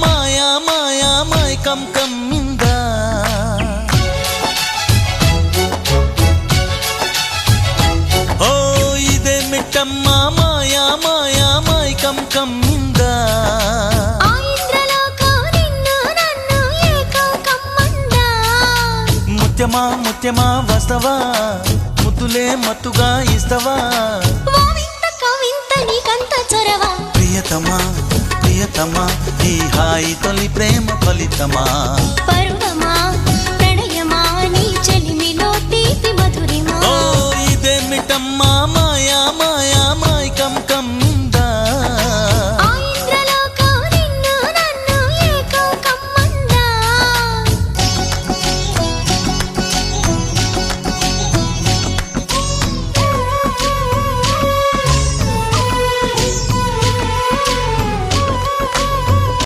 మాయా మాయా మైకం కమ్మిందా ఓ ఇదే మిట్టమ్మా మాయా మాయా మైకం కమ్మిందా ముత్యమా ముత్యమా వస్తవా ముద్దులే మత్తుగా ఇస్తవా ప్రియతమా ప్రియతమా ఈ హాయి తొలి ప్రేమ ఫలితమా పరువమా ప్రణయమా నీ చెలిమిలో తీపి మధురిమా ఓ ఇదే మిట్టమ్మా మాయా మాయా